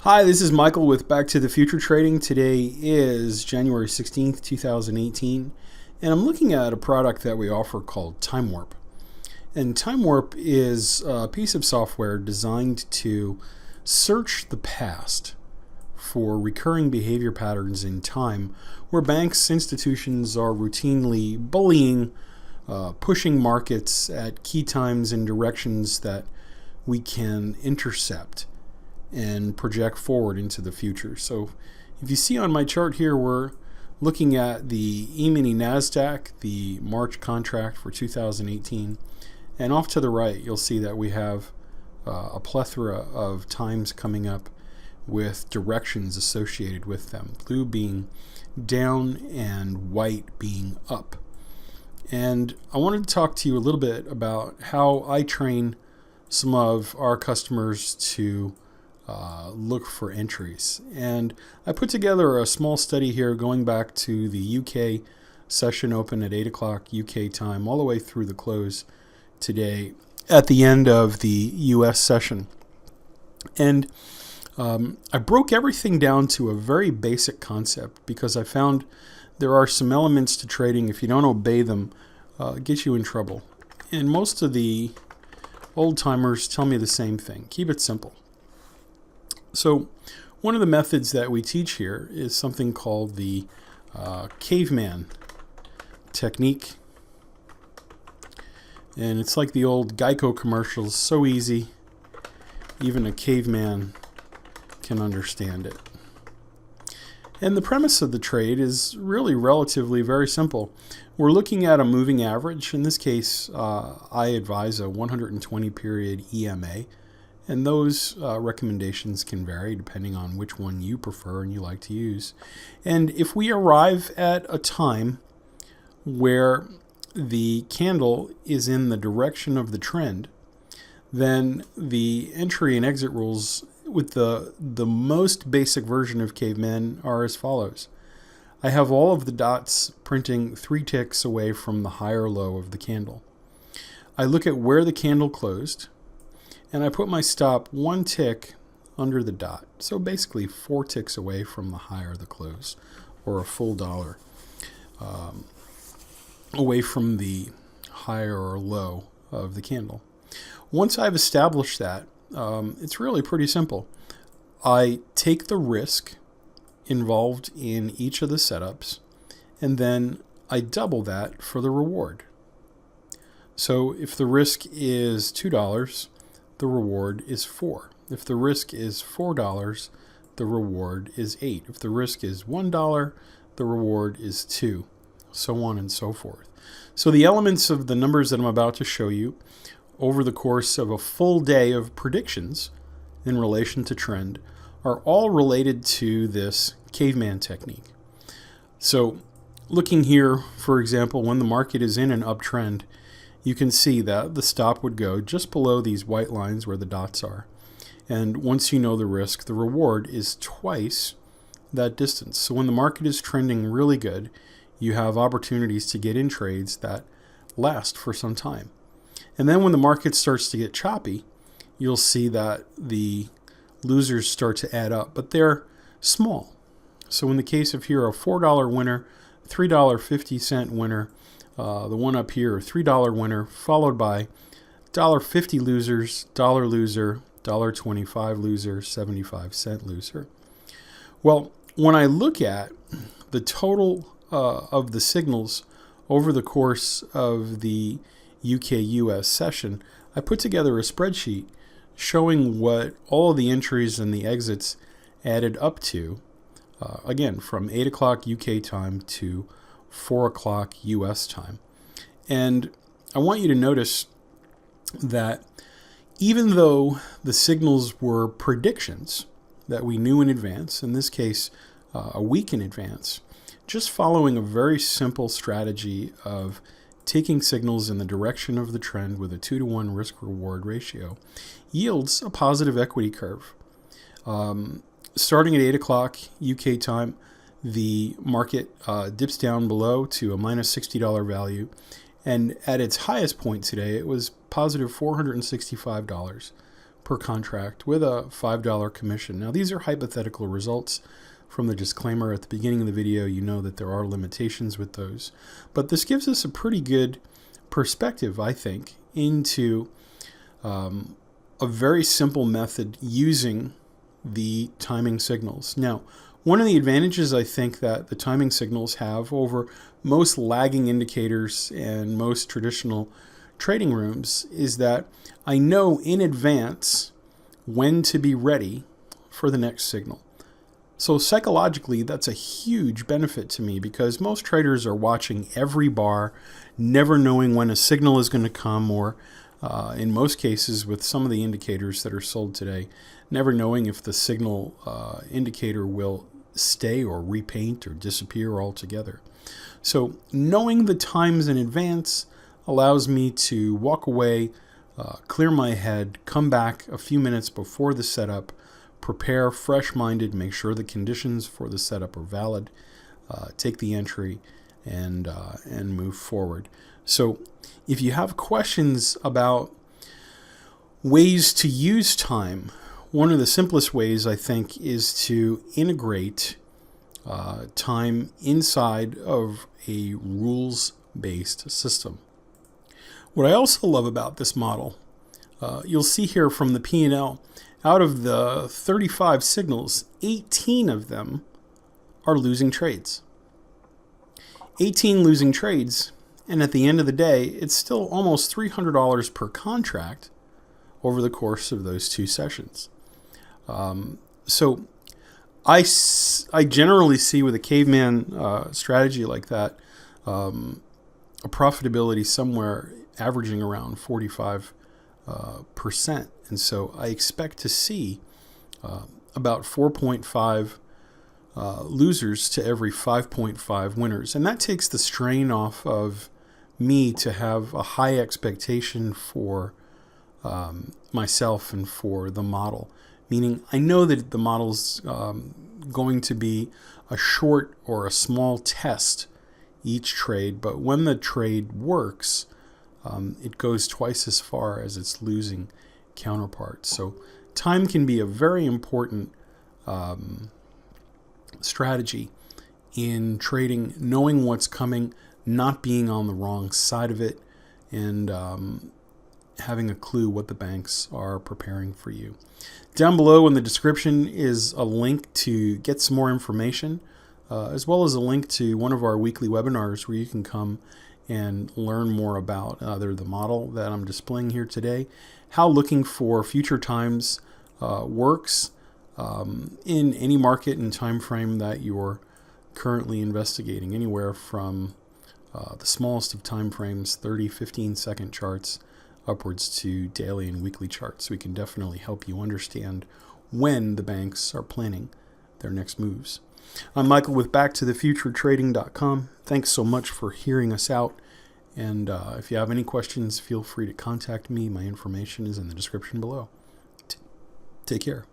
Hi, this is Michael with Back to the Future Trading. Today is January 16th, 2018, and I'm looking at a product that we offer called Time Warp. And Time Warp is a piece of software designed to search the past for recurring behavior patterns in time where banks, institutions are routinely bullying, pushing markets at key times in directions that we can intercept and project forward into the future. So if you see on my chart here, we're looking at the E-mini NASDAQ, the March contract for 2018. And off to the right, you'll see that we have a plethora of times coming up with directions associated with them. Blue being down and white being up. And I wanted to talk to you a little bit about how I train some of our customers to look for entries. And I put together a small study here going back to the UK session open at 8 o'clock UK time all the way through the close today at the end of the US session. And I broke everything down to a very basic concept because I found there are some elements to trading, if you don't obey them, get you in trouble. And most of the old timers tell me the same thing. Keep it simple. So one of the methods that we teach here is something called the Caveman Technique. And it's like the old Geico commercials, so easy, even a caveman can understand it. And the premise of the trade is really relatively very simple. We're looking at a moving average. In this case, I advise a 120 period EMA. And those recommendations can vary depending on which one you prefer and you like to use. And if we arrive at a time where the candle is in the direction of the trend, then the entry and exit rules with the most basic version of Caveman are as follows. I have all of the dots printing 3 ticks away from the high or low of the candle. I look at where the candle closed, and I put my stop 1 tick under the dot. So basically 4 ticks away from the high or the close, or a full dollar away from the higher or low of the candle. Once I've established that, it's really pretty simple. I take the risk involved in each of the setups, and then I double that for the reward. So if the risk is $2, the reward is 4. If the risk is $4, the reward is 8. If the risk is $1, the reward is 2, so on and so forth. So the elements of the numbers that I'm about to show you over the course of a full day of predictions in relation to trend are all related to this Caveman technique. So looking here, for example, when the market is in an uptrend, you can see that the stop would go just below these white lines where the dots are. And once you know the risk, the reward is twice that distance. So when the market is trending really good, you have opportunities to get in trades that last for some time. And then when the market starts to get choppy, you'll see that the losers start to add up, but they're small. So in the case of here, a $4 winner, $3.50 winner, the one up here, $3 winner, followed by $1.50 losers, dollar loser, $1.25 loser, 75-cent loser. Well, when I look at the total of the signals over the course of the UK-US session, I put together a spreadsheet showing what all of the entries and the exits added up to, again, from 8 o'clock UK time to 4 o'clock US time. And I want you to notice that even though the signals were predictions that we knew in advance, in this case a week in advance, just following a very simple strategy of taking signals in the direction of the trend with a 2-to-1 risk-reward ratio yields a positive equity curve. Starting at 8 o'clock UK time, the market dips down below to a minus $60 value, and at its highest point today, it was positive $465 per contract with a $5 commission. Now, these are hypothetical results. From the disclaimer at the beginning of the video, you know that there are limitations with those. But this gives us a pretty good perspective, I think, into a very simple method using the timing signals. Now, one of the advantages I think that the timing signals have over most lagging indicators and most traditional trading rooms is that I know in advance when to be ready for the next signal. So psychologically, that's a huge benefit to me because most traders are watching every bar, never knowing when a signal is going to come, or in most cases with some of the indicators that are sold today, never knowing if the signal indicator will stay or repaint or disappear altogether. So knowing the times in advance allows me to walk away, clear my head, come back a few minutes before the setup, prepare fresh-minded, make sure the conditions for the setup are valid, take the entry, and move forward. So if you have questions about ways to use time, one of the simplest ways, I think, is to integrate time inside of a rules-based system. What I also love about this model, you'll see here from the P&L, out of the 35 signals, 18 of them are losing trades. 18 losing trades, and at the end of the day, it's still almost $300 per contract over the course of those 2 sessions. So I generally see with a caveman strategy like that, a profitability somewhere averaging around 45%. And so I expect to see about 4.5 losers to every 5.5 winners. And that takes the strain off of me to have a high expectation for myself and for the model. Meaning I know that the model's going to be a short or a small test each trade, but when the trade works, it goes twice as far as its losing counterpart. So time can be a very important strategy in trading, knowing what's coming, not being on the wrong side of it, and having a clue what the banks are preparing for you. Down below in the description is a link to get some more information, as well as a link to one of our weekly webinars where you can come and learn more about either the model that I'm displaying here today, how looking for future times works in any market and time frame that you're currently investigating, anywhere from the smallest of time frames, 30, 15-second charts, upwards to daily and weekly charts. We can definitely help you understand when the banks are planning their next moves. I'm Michael with BackToTheFutureTrading.com. Thanks so much for hearing us out. And if you have any questions, feel free to contact me. My information is in the description below. Take care.